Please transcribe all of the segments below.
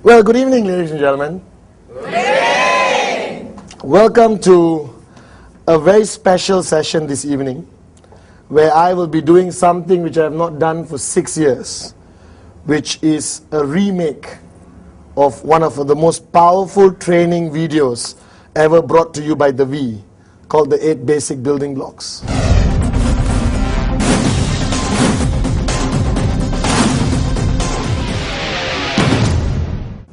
Well, good evening, ladies and gentlemen. Good evening. Welcome to a very special session this evening, where I will be doing something which I have not done for 6 years, which is a remake of one of the most powerful training videos ever brought to you by The V, called the 8 Basic Building Blocks.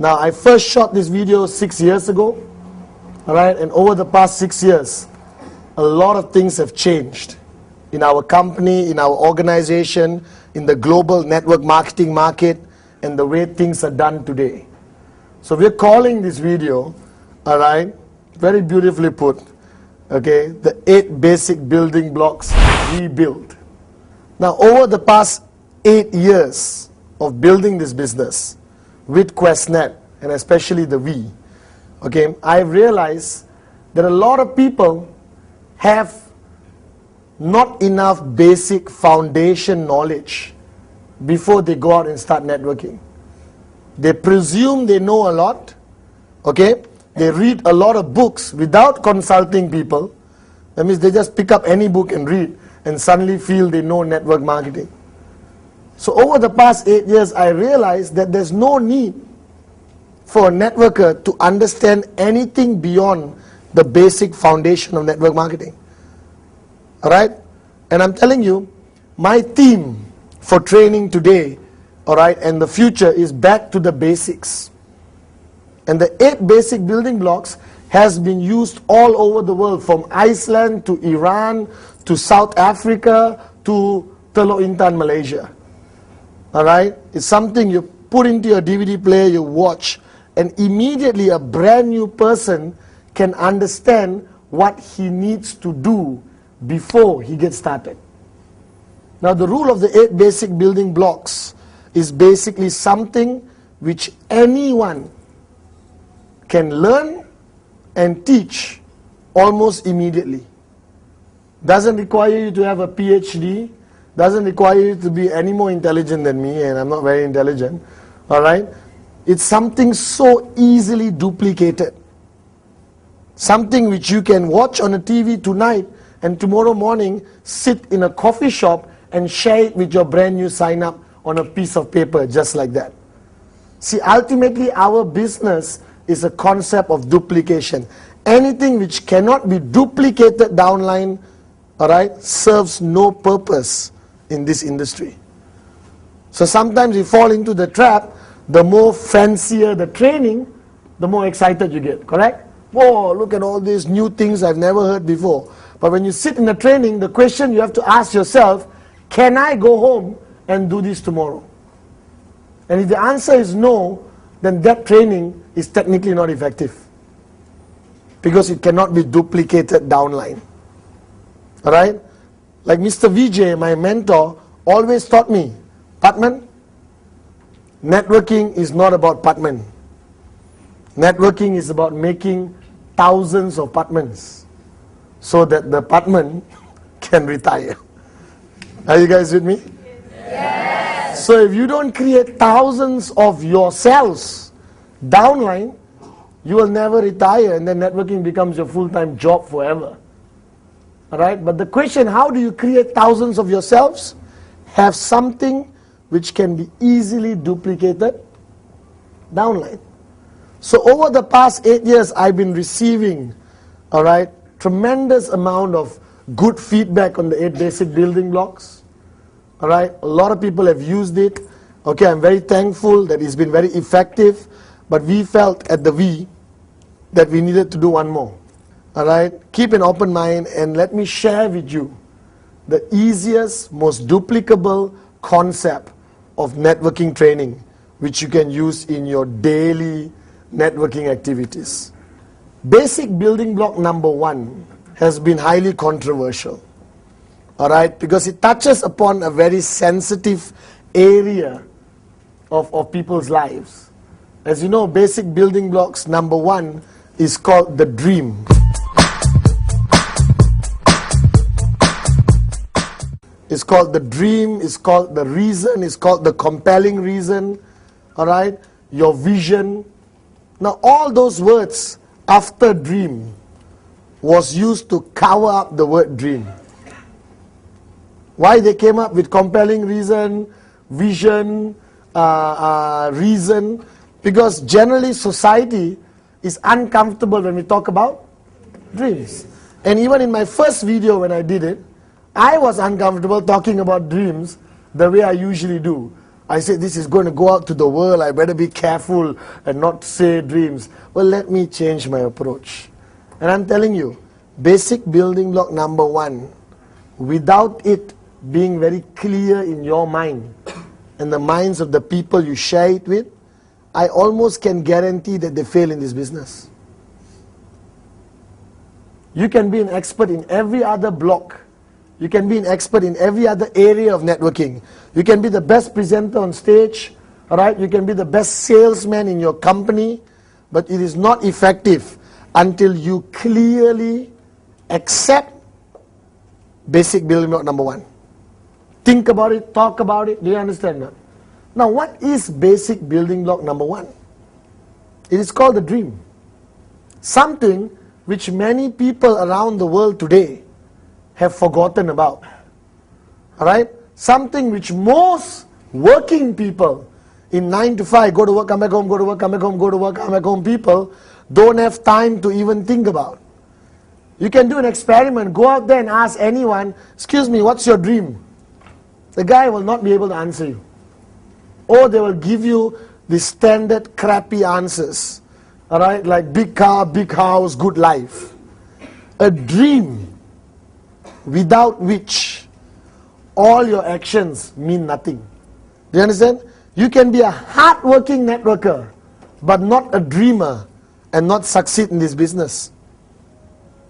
Now, I first shot this video 6 years ago, all right, and over the past 6 years, a lot of things have changed in our company, in our organization, in the global network marketing market, and the way things are done today. So we're calling this video, all right, very beautifully put, okay, the 8 Basic Building Blocks Rebuild. Now, over the past 8 years of building this business, with QuestNet, and especially the V, okay, I've realized that a lot of people have not enough basic foundation knowledge before they go out and start networking. They presume they know a lot, okay, they read a lot of books without consulting people. That means they just pick up any book and read and suddenly feel they know network marketing. So over the past 8 years, I realized that there's no need for a networker to understand anything beyond the basic foundation of network marketing. All right? And I'm telling you, my theme for training today, all right, and the future is back to the basics. And the 8 basic building blocks has been used all over the world, from Iceland to Iran to South Africa to Teluk Intan, Malaysia. All right? It's something you put into your DVD player, you watch, and immediately a brand new person can understand what he needs to do before he gets started. Now, the rule of the 8 basic building blocks is basically something which anyone can learn and teach almost immediately. Doesn't require you to have a PhD, doesn't require you to be any more intelligent than me, and I'm not very intelligent, all right? It's something so easily duplicated. Something which you can watch on a TV tonight and tomorrow morning sit in a coffee shop and share it with your brand new sign up on a piece of paper, just like that. See, ultimately our business is a concept of duplication. Anything which cannot be duplicated downline, all right, serves no purpose in this industry. So sometimes you fall into the trap. The more fancier the training, the more excited you get, correct? Whoa, look at all these new things I've never heard before. But when you sit in the training, the question you have to ask yourself, can I go home and do this tomorrow? And if the answer is no, then that training is technically not effective, because it cannot be duplicated downline. All right? Like Mr. Vijay, my mentor, always taught me, Patman, networking is not about Patman. Networking is about making thousands of Patmans so that the Patman can retire. Are you guys with me? Yes. So if you don't create thousands of yourselves downline, you will never retire, and then networking becomes your full-time job forever. All right? But the question, how do you create thousands of yourselves? Have something which can be easily duplicated downline. So over the past 8 years, I've been receiving, all right, tremendous amount of good feedback on the 8 basic building blocks. All right? A lot of people have used it. Okay, I'm very thankful that it's been very effective, but we felt at the V that we needed to do one more. All right? Keep an open mind and let me share with you the easiest, most duplicable concept of networking training, which you can use in your daily networking activities. Basic building block number 1 has been highly controversial, all right, because it touches upon a very sensitive area of people's lives. As you know, basic building blocks number 1 is called the dream. It's called the dream, it's called the reason, it's called the compelling reason, all right? your vision. Now all those words after dream was used to cover up the word dream. Why they came up with compelling reason, vision, reason? Because generally society is uncomfortable when we talk about dreams. And even in my first video when I did it, I was uncomfortable talking about dreams the way I usually do. I said, this is going to go out to the world, I better be careful and not say dreams. Well, let me change my approach. And I'm telling you, basic building block number 1, without it being very clear in your mind and the minds of the people you share it with, I almost can guarantee that they fail in this business. You can be an expert in every other block. You can be an expert in every other area of networking. You can be the best presenter on stage, all right? You can be the best salesman in your company, but it is not effective until you clearly accept basic building block number 1. Think about it, talk about it. Do you understand that? Now, what is basic building block number 1? It is called the dream. Something which many people around the world today have forgotten about. Alright? Something which most working people in 9 to 5, go to work, come back home, go to work, come back home, go to work, come back home, people don't have time to even think about. You can do an experiment, go out there and ask anyone, excuse me, what's your dream? The guy will not be able to answer you. Or they will give you the standard crappy answers. Alright, like big car, big house, good life. A dream without which all your actions mean nothing. Do you understand? You can be a hard-working networker, but not a dreamer and not succeed in this business.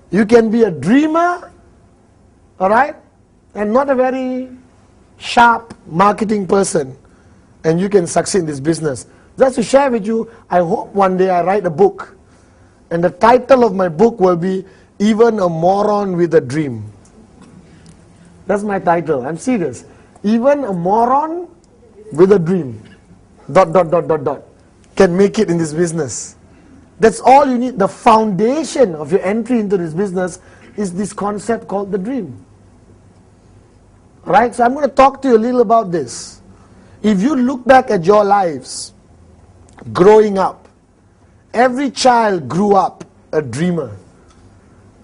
You can be a dreamer, alright, and not a very sharp marketing person, and you can succeed in this business. Just to share with you, I hope one day I write a book, and the title of my book will be Even a Moron with a Dream. That's my title. I'm serious. Even a moron with a dream, ... can make it in this business. That's all you need. The foundation of your entry into this business is this concept called the dream. Alright, so I'm going to talk to you a little about this. If you look back at your lives, growing up, every child grew up a dreamer.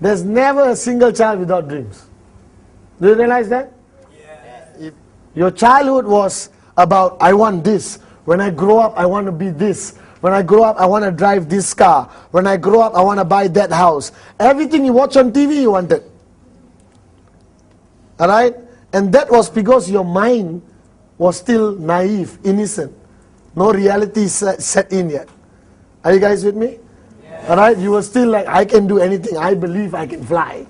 There's never a single child without dreams. Do you realize that? Yes. If your childhood was about, I want this. When I grow up, I want to be this. When I grow up, I want to drive this car. When I grow up, I want to buy that house. Everything you watch on TV, you wanted. Alright? And that was because your mind was still naive, innocent. No reality set in yet. Are you guys with me? Yes. Alright? You were still like, I can do anything. I believe I can fly.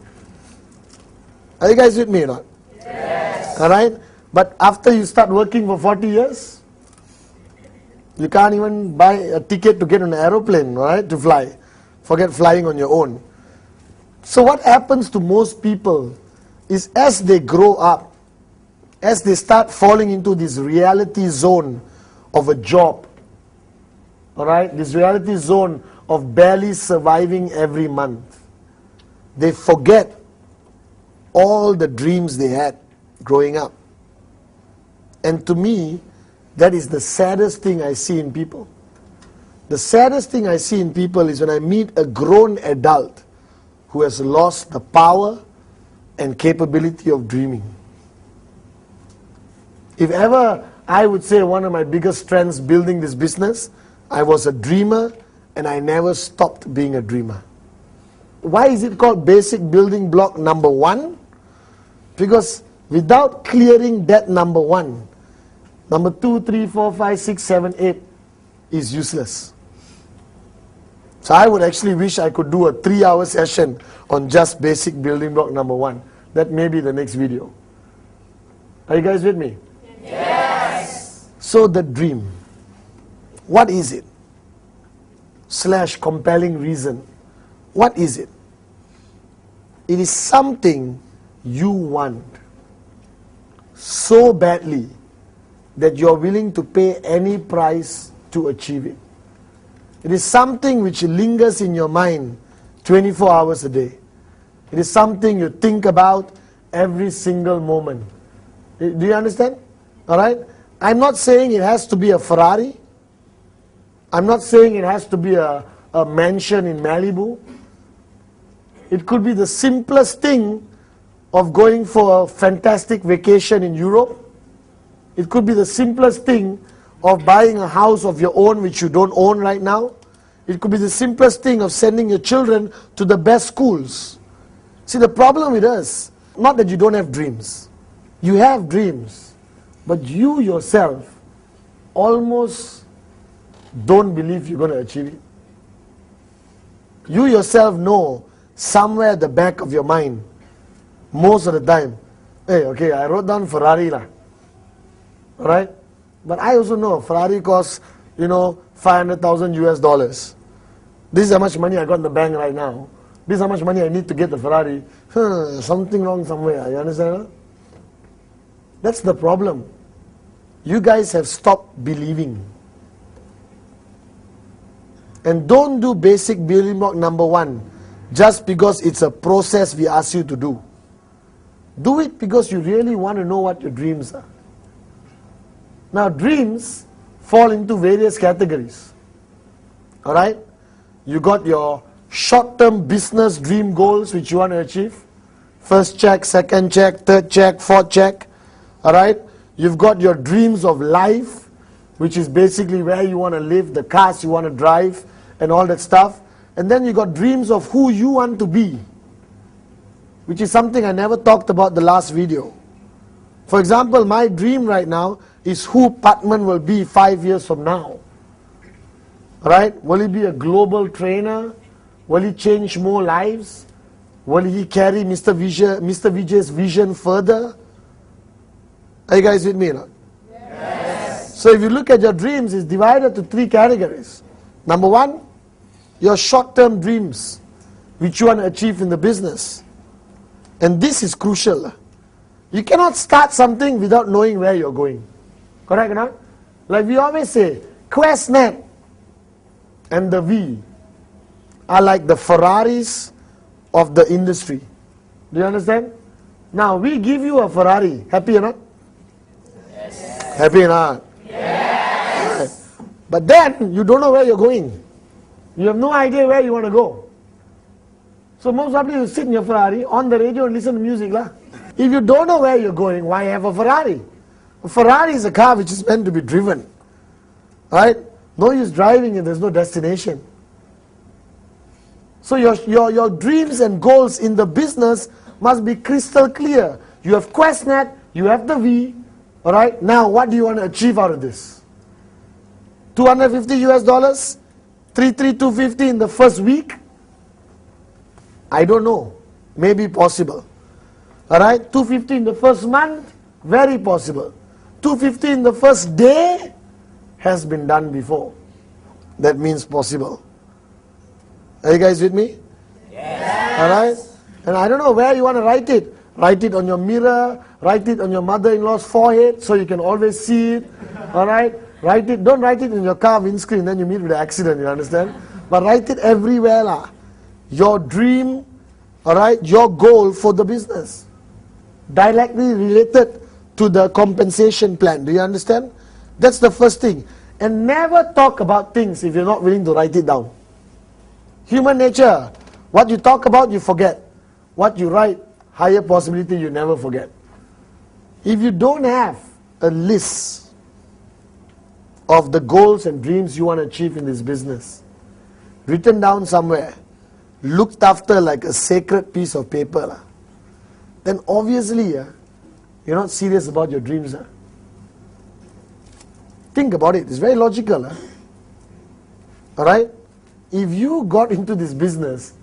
Are you guys with me or not? Yes. Alright? But after you start working for 40 years, you can't even buy a ticket to get on an aeroplane, right, to fly. Forget flying on your own. So what happens to most people is as they grow up, as they start falling into this reality zone of a job, alright, this reality zone of barely surviving every month, they forget all the dreams they had growing up. And to me, that is the saddest thing I see in people. The saddest thing I see in people is when I meet a grown adult who has lost the power and capability of dreaming. If ever I would say one of my biggest strengths building this business, I was a dreamer and I never stopped being a dreamer. Why is it called basic building block number 1? Because without clearing that number 1, number 2, 3, 4, 5, 6, 7, 8 is useless. So I would actually wish I could do a 3-hour session on just basic building block number 1. That may be the next video. Are you guys with me? Yes. So the dream, what is it? / compelling reason. What is it? It is something you want so badly that you're willing to pay any price to achieve it. It is something which lingers in your mind 24 hours a day. It is something you think about every single moment. Do you understand? All right? I'm not saying it has to be a Ferrari. I'm not saying it has to be a mansion in Malibu. It could be the simplest thing of going for a fantastic vacation in Europe. It could be the simplest thing of buying a house of your own which you don't own right now. It could be the simplest thing of sending your children to the best schools. See, the problem with us, not that you don't have dreams. You have dreams, but you yourself almost don't believe you're going to achieve it. You yourself know somewhere at the back of your mind, most of the time, hey, okay, I wrote down Ferrari lah. Alright? But I also know Ferrari costs, 500,000 US dollars. This is how much money I got in the bank right now. This is how much money I need to get the Ferrari. Something wrong somewhere. You understand? Huh? That's the problem. You guys have stopped believing. And don't do basic building block number 1 just because it's a process we ask you to do. Do it because you really want to know what your dreams are. Now, dreams fall into various categories. Alright? You got your short-term business dream goals which you want to achieve. First check, second check, third check, fourth check. Alright? You've got your dreams of life, which is basically where you want to live, the cars you want to drive, and all that stuff. And then you got dreams of who you want to be, which is something I never talked about the last video. For example, my dream right now is who Patman will be 5 years from now. Right? Will he be a global trainer? Will he change more lives? Will he carry Mr. Vijay's vision further? Are you guys with me? No? Yes. So if you look at your dreams, it's divided to 3 categories. Number 1, your short-term dreams, which you want to achieve in the business. And this is crucial. You cannot start something without knowing where you're going. Correct or not? Like we always say, QuestNet and the V are like the Ferraris of the industry. Do you understand? Now we give you a Ferrari. Happy or not? Yes. Happy or not? Yes. Right. But then you don't know where you're going. You have no idea where you want to go. So most probably you sit in your Ferrari on the radio and listen to music lah. If you don't know where you're going, why have a Ferrari? A Ferrari is a car which is meant to be driven. Right? No use driving if there's no destination. So your dreams and goals in the business must be crystal clear. You have QuestNet, you have the V. Alright? Now what do you want to achieve out of this? 250 US dollars? 3,250 in the first week? I don't know. Maybe possible. Alright? 250 in the first month? Very possible. 250 in the first day? Has been done before. That means possible. Are you guys with me? Yes. Alright? And I don't know where you want to write it. Write it on your mirror. Write it on your mother-in-law's forehead so you can always see it. Alright? Write it. Don't write it in your car windscreen, then you meet with an accident, you understand? But write it everywhere lah. Your dream, alright, your goal for the business. Directly related to the compensation plan. Do you understand? That's the first thing. And never talk about things if you're not willing to write it down. Human nature. What you talk about, you forget. What you write, higher possibility you never forget. If you don't have a list of the goals and dreams you want to achieve in this business, written down somewhere, looked after like a sacred piece of paper, then obviously you're not serious about your dreams. Think about it. It's very logical. Alright? If you got into this business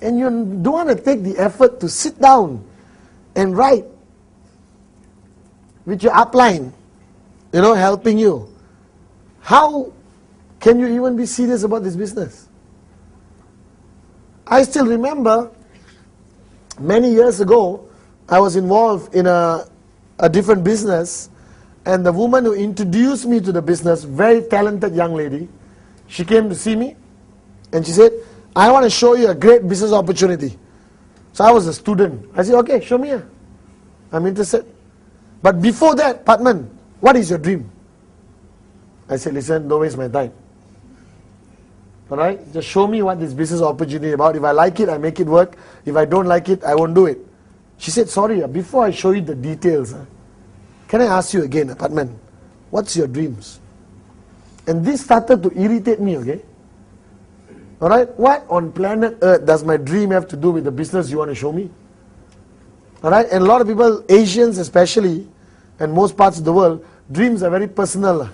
and you don't want to take the effort to sit down and write with your upline, helping you, how can you even be serious about this business? I still remember many years ago, I was involved in a different business, and the woman who introduced me to the business, very talented young lady, she came to see me And she said, I want to show you a great business opportunity. So I was a student. I said, okay, show me. I'm interested. But before that, Patman, what is your dream? I said, listen, don't waste my time. Alright? Just show me what this business opportunity is about. If I like it, I make it work. If I don't like it, I won't do it. She said, sorry, before I show you the details, can I ask you again, Patman, what's your dreams? And this started to irritate me, okay? Alright? What on planet Earth does my dream have to do with the business you want to show me? Alright? And a lot of people, Asians especially, and most parts of the world, dreams are very personal.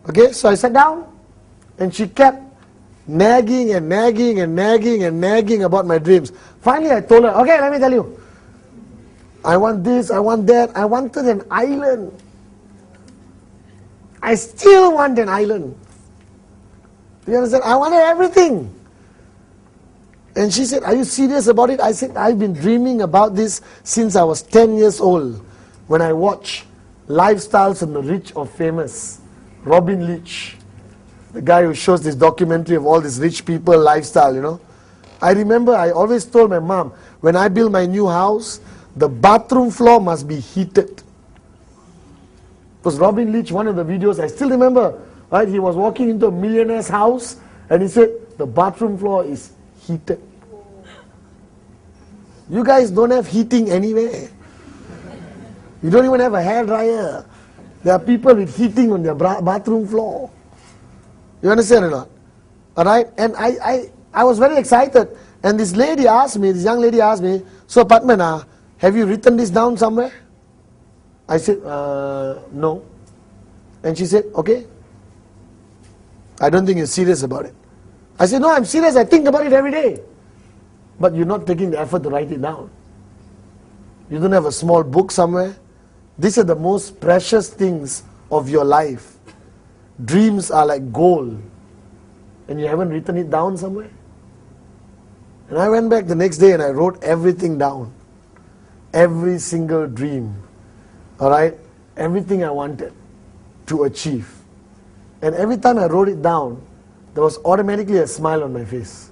Okay? So I sat down, and she kept nagging and nagging and nagging and nagging about my dreams. Finally I told her, okay, let me tell you. I want this, I want that. I wanted an island. I still want an island. Do you understand? I wanted everything. And she said, are you serious about it? I said, I've been dreaming about this since I was 10 years old. When I watch Lifestyles of the Rich or Famous, Robin Leach, the guy who shows this documentary of all these rich people lifestyle, you know. I remember I always told my mom, when I build my new house, the bathroom floor must be heated. Because Robin Leach, one of the videos, I still remember, right? He was walking into a millionaire's house and he said, the bathroom floor is heated. You guys don't have heating anywhere. You don't even have a hairdryer. There are people with heating on their bathroom floor. You understand or not? Alright? And I was very excited. And this lady asked me, this young lady asked me, so Patman, have you written this down somewhere? I said, no. And she said, okay. I don't think you're serious about it. I said, no, I'm serious. I think about it every day. But you're not taking the effort to write it down. You don't have a small book somewhere. These are the most precious things of your life. Dreams are like gold. And you haven't written it down somewhere? And I went back the next day and I wrote everything down. Every single dream. Alright? Everything I wanted to achieve. And every time I wrote it down, there was automatically a smile on my face.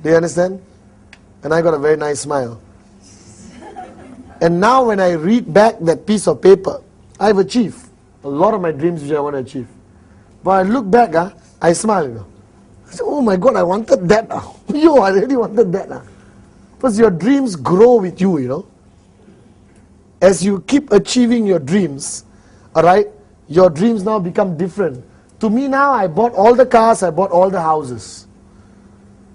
Do you understand? And I got a very nice smile. And now when I read back that piece of paper, I've achieved a lot of my dreams which I want to achieve. But I look back, I smile. You know. I say, oh my God, I wanted that. Yo, I really wanted that. Because your dreams grow with you, you know. As you keep achieving your dreams, alright, your dreams now become different. To me now, I bought all the cars, I bought all the houses.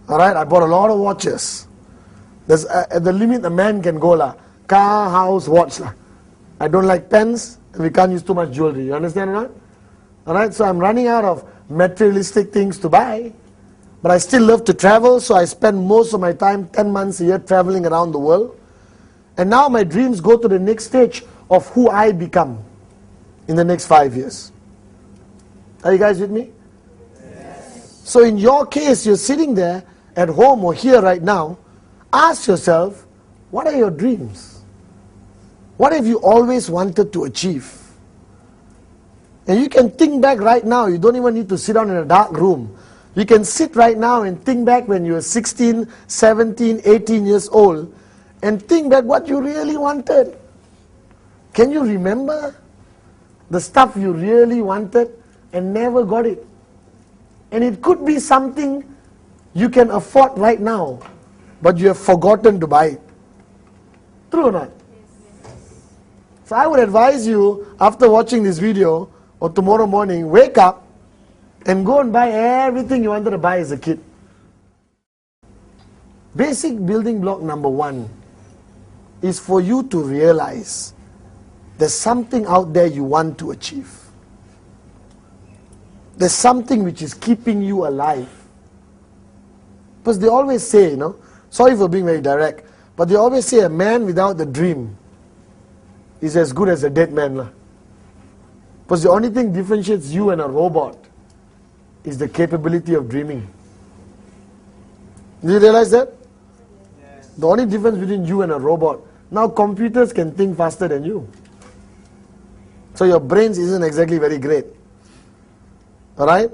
Alright, I bought a lot of watches. There's at the limit a man can go lah. Car, house, watch lah. I don't like pens, and we can't use too much jewelry. You understand or not? Alright, so I'm running out of materialistic things to buy. But I still love to travel, so I spend most of my time, 10 months a year, traveling around the world. And now my dreams go to the next stage of who I become in the next 5 years. Are you guys with me? Yes. So in your case, you're sitting there at home or here right now, ask yourself, what are your dreams? What have you always wanted to achieve? And you can think back right now. You don't even need to sit down in a dark room. You can sit right now and think back when you were 16, 17, 18 years old and think back what you really wanted. Can you remember the stuff you really wanted and never got it? And it could be something you can afford right now, but you have forgotten to buy it. True or not? So I would advise you, after watching this video, or tomorrow morning, wake up and go and buy everything you wanted to buy as a kid. Basic building block number 1 is for you to realize there's something out there you want to achieve. There's something which is keeping you alive. Because they always say, you know, sorry for being very direct, but they always say a man without a dream is as good as a dead man. Because the only thing differentiates you and a robot is the capability of dreaming. Do you realize that? Yes. The only difference between you and a robot. Now computers can think faster than you. So your brains isn't exactly very great. Alright?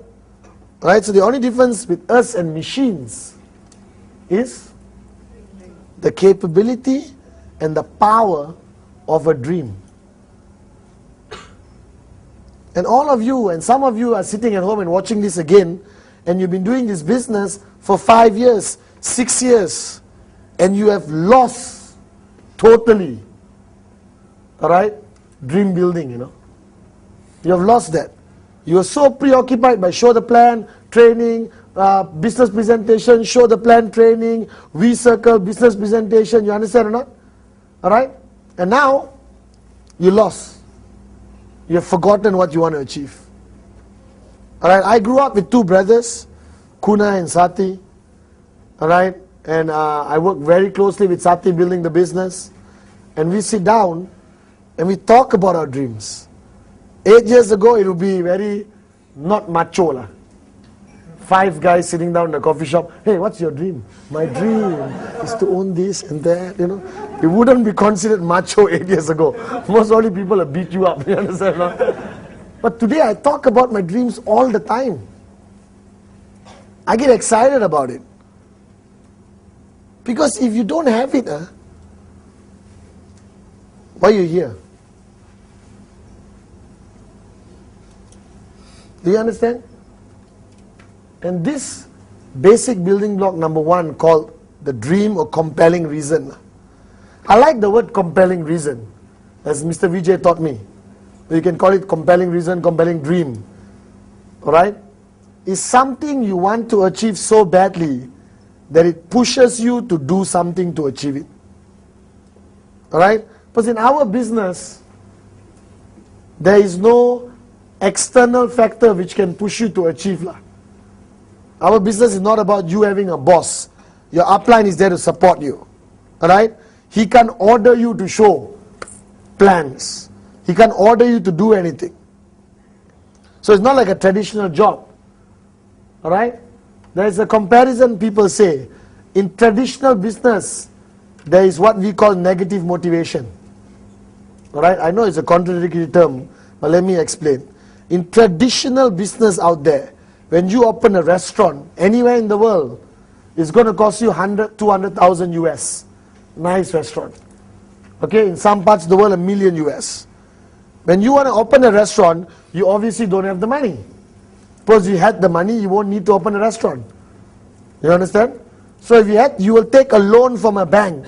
Right? So the only difference with us and machines is the capability and the power of a dream. And all of you, and some of you are sitting at home and watching this again, and you've been doing this business for 5 years, 6 years, and you have lost totally, alright, dream building, You have lost that. You are so preoccupied by show the plan, training, business presentation, show the plan, training, V-circle, business presentation, you understand or not? Alright? And now, you lost. You have forgotten what you want to achieve. Alright, I grew up with 2 brothers, Kuna and Sati. Alright, and I work very closely with Sati building the business. And we sit down and we talk about our dreams. 8 years ago, it would be very not macho lah. 5 guys sitting down in a coffee shop. Hey, what's your dream? My dream is to own this and that, It wouldn't be considered macho 8 years ago. Most only people will beat you up, you understand? No? But today I talk about my dreams all the time. I get excited about it. Because if you don't have it, why are you here? Do you understand? And this basic building block number 1 called the dream or compelling reason. I like the word compelling reason, as Mr. Vijay taught me. You can call it compelling reason, compelling dream. Alright? It's something you want to achieve so badly that it pushes you to do something to achieve it. Alright? Because in our business, there is no external factor which can push you to achieve. Our business is not about you having a boss. Your upline is there to support you. Alright? He can order you to show plans. He can order you to do anything. So it's not like a traditional job. Alright? There is a comparison people say. In traditional business, there is what we call negative motivation. Alright? I know it's a contradictory term, but let me explain. In traditional business out there, when you open a restaurant anywhere in the world, it's going to cost you 100, 200,000 US. Nice restaurant. Okay, in some parts of the world, $1 million US. When you want to open a restaurant, you obviously don't have the money. Suppose you had the money, you won't need to open a restaurant. You understand? So if you will take a loan from a bank.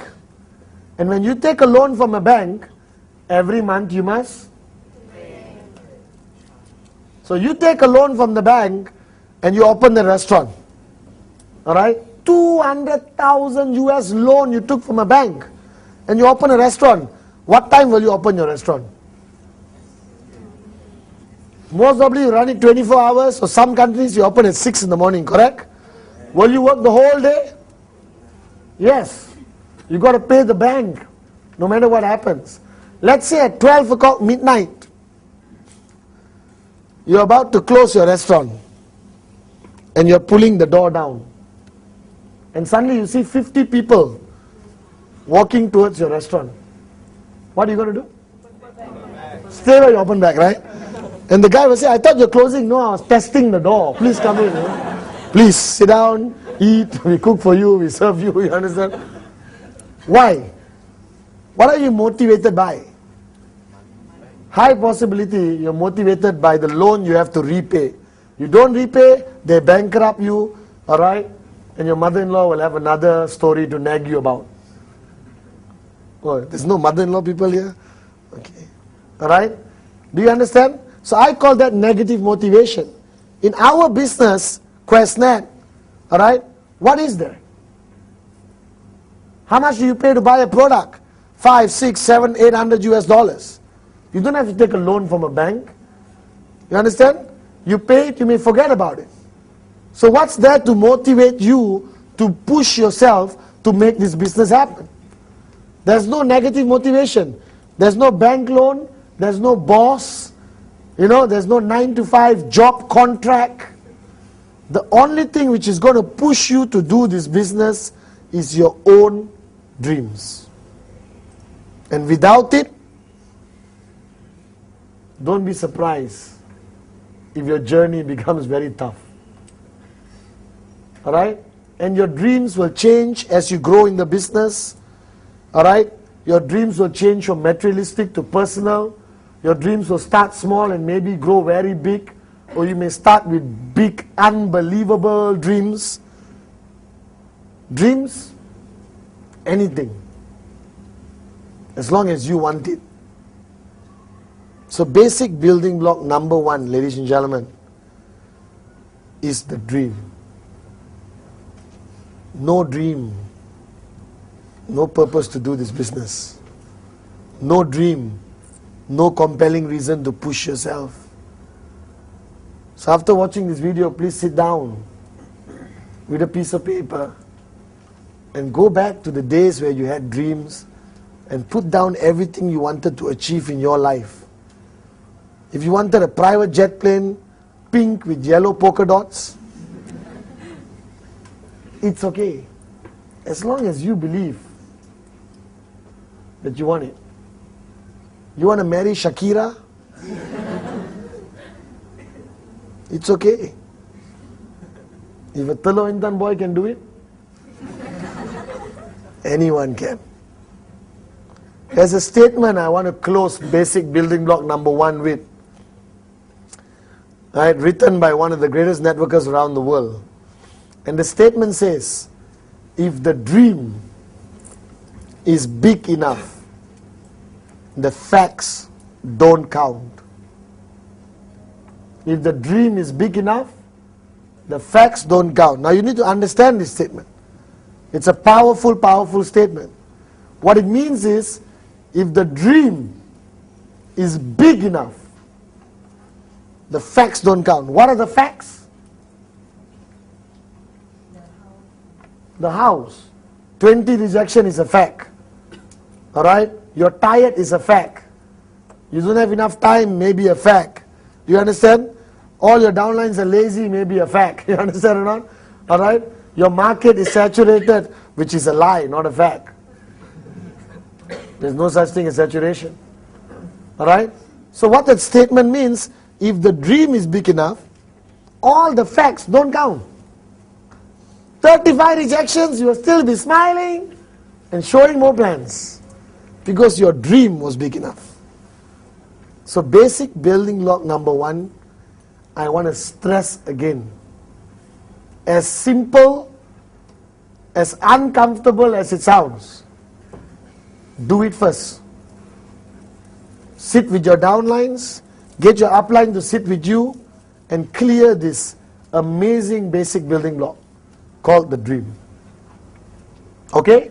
And when you take a loan from a bank, every month you must. So you take a loan from the bank and you open the restaurant. Alright? 200,000 US loan you took from a bank. And you open a restaurant. What time will you open your restaurant? Most probably you run it 24 hours. So some countries you open at 6 in the morning, correct? Will you work the whole day? Yes. You got to pay the bank no matter what happens. Let's say at 12 o'clock midnight, you're about to close your restaurant and you're pulling the door down. And suddenly you see 50 people walking towards your restaurant. What are you going to do? Stay where you open back, right? And the guy will say, I thought you're closing. No, I was testing the door. Please come in. Please sit down, eat. We cook for you, we serve you. You understand? Why? What are you motivated by? High possibility you're motivated by the loan you have to repay. You don't repay, they bankrupt you, alright? And your mother-in-law will have another story to nag you about. Oh, there's no mother-in-law people here? Okay. Alright? Do you understand? So I call that negative motivation. In our business, QuestNet, alright? What is there? How much do you pay to buy a product? 5, 6, 7, 800 US dollars. You don't have to take a loan from a bank. You understand? You pay it, you may forget about it. So what's there to motivate you to push yourself to make this business happen? There's no negative motivation. There's no bank loan. There's no boss. There's no 9-to-5 job contract. The only thing which is going to push you to do this business is your own dreams. And without it, don't be surprised if your journey becomes very tough. Alright? And your dreams will change as you grow in the business. Alright? Your dreams will change from materialistic to personal. Your dreams will start small and maybe grow very big. Or you may start with big, unbelievable dreams. Dreams, anything. As long as you want it. So basic building block number 1, ladies and gentlemen, is the dream. No dream, no purpose to do this business. No dream, no compelling reason to push yourself. So after watching this video, please sit down with a piece of paper and go back to the days where you had dreams and put down everything you wanted to achieve in your life. If you wanted a private jet plane, pink with yellow polka dots, it's okay. As long as you believe that you want it. You want to marry Shakira? It's okay. If a Telo Intan boy can do it, anyone can. There's a statement I want to close basic building block number 1 with. Right, written by one of the greatest networkers around the world. And the statement says, if the dream is big enough, the facts don't count. If the dream is big enough, the facts don't count. Now you need to understand this statement. It's a powerful, powerful statement. What it means is, if the dream is big enough, the facts don't count. What are the facts? The house. 20 rejection is a fact. Alright? You're tired is a fact. You don't have enough time, maybe a fact. Do you understand? All your downlines are lazy, maybe a fact. You understand or not? Alright? Your market is saturated, which is a lie, not a fact. There's no such thing as saturation. Alright? So what that statement means, if the dream is big enough, all the facts don't count. 35 rejections, you will still be smiling and showing more plans. Because your dream was big enough. So basic building block number 1, I want to stress again. As simple, as uncomfortable as it sounds, do it first. Sit with your downlines, get your upline to sit with you, and clear this amazing basic building block called the dream. Okay?